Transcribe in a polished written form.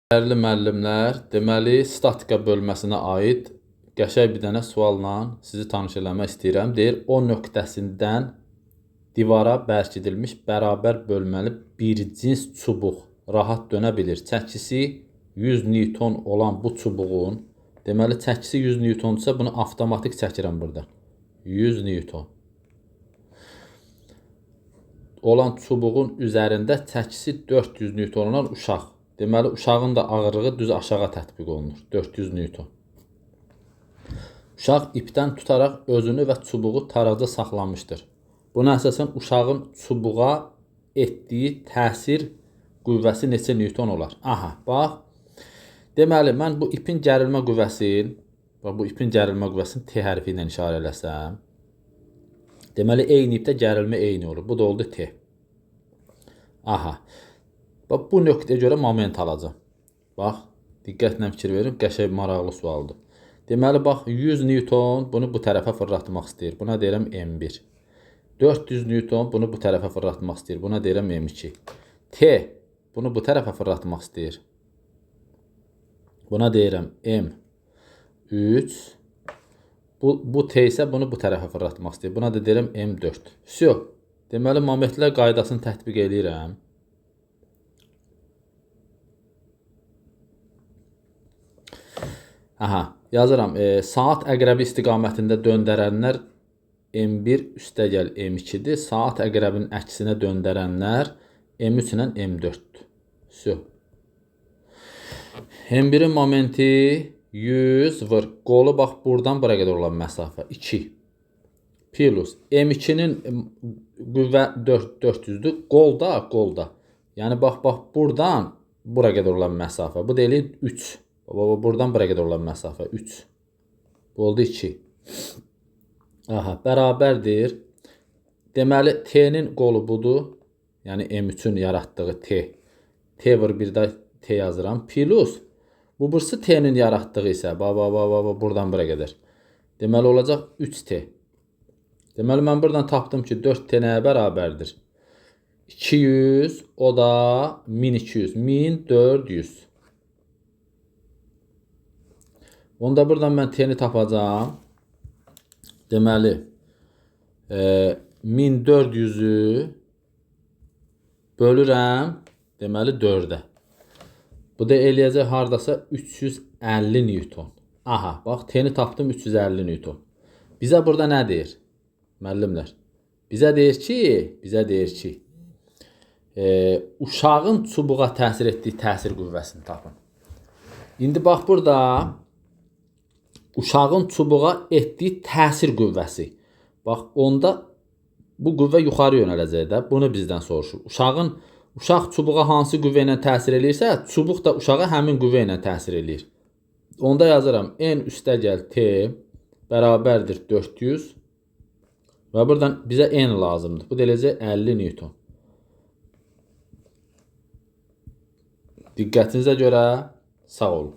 Dəyərli müəllimlər, deməli, statika bölməsinə aid qəşəng bir dənə sualla sizi tanış eləmək istəyirəm. Deyir, O nöqtəsindən divara bərkidilmiş bərabər bölməli bir cins çubuq rahat dönə bilir. Çəkisi 100 Newton olan bu çubuğun, deməli, çəkisi 100 Newtonsa bunu avtomatik çəkirəm burada. 100 Newton olan çubuğun üzərində çəkisi 400 Newton olan uşaq. Deməli, uşağın da ağırlığı düz aşağı tətbiq olunur. 400 Newton. Uşaq ipdən tutaraq özünü və çubuğu taraqda saxlamışdır. Buna əsasən uşağın çubuğa etdiyi təsir qüvvəsi neçə Newton olar? Aha, bax. Deməli, mən bu ipin gərilmə qüvvəsini T hərfi ilə işarə eləsəm, deməli, eyni ipdə gərilmə eyni olur. Bu da oldu T. Aha. Bax, bu nöqtəyə görə moment alacam. Bax, diqqətlə fikir verin, qəşəng maraqlı sualdır. Deməli, bax, 100 Newton bunu bu tərəfə fırlatmaq istəyir. Buna deyirəm M1. 400 Newton bunu bu tərəfə fırlatmaq istəyir. Buna deyirəm M2. T bunu bu tərəfə fırlatmaq istəyir. Buna deyirəm M3. Bu T isə bunu bu tərəfə fırlatmaq istəyir. Buna da deyirəm M4. Vəsiyo. Deməli, momentlər qaydasını tətbiq edirəm. Aha, yazıram. Saat əqrəbi istiqamətində döndərənlər M1 üstəgəl M2-dir. Saat əqrəbinin əksinə döndərənlər M3 ilə M4-dür. Vəsiyo. M1-in momenti 100 vur. Qolu bax, buradan bura qədər olan məsafə 2. Plus M2-nin qüvvə 400-dür. Qolda. Yəni, bax, buradan bura qədər olan məsafə. Bu deyilir 3. Buradan bura qədər olan məsafə 3. Bu oldu 2. Aha, bərabərdir. Deməli, T-nin qolu budur. Yəni, M3-ün yaratdığı T. T vur, bir də T yazıram. Plus, bu burası T-nin yaratdığı isə, buradan bura qədər. Deməli, olacaq 3T. Deməli, mən buradan tapdım ki, 4T nəyə bərabərdir? 200, o da 1200. 1400. Onda buradan mən T-ni tapacağam. Deməli, 1400-ü bölürəm, deməli, 4-ə. Bu da eləyəcək haradasa 350 Newton. Aha, bax, T-ni tapdım 350 Newton. Bizə burada nə deyir? Müəllimlər. Bizə deyir ki, uşağın çubuğa təsir etdiyi təsir qüvvəsini tapın. İndi bax, burada uşağın çubuğa etdiyi təsir qüvvəsi. Bax, onda bu qüvvə yuxarı yönələcək də. Bunu bizdən soruşur. Uşaq çubuğa hansı qüvvə ilə təsir eləyirsə, çubuq da uşağa həmin qüvvə ilə təsir eləyir. Onda yazıram N üstəgəl T bərabərdir 400 və buradan bizə N lazımdır. Bu da eləcək 50 Newton. Diqqətinizə görə sağ olun.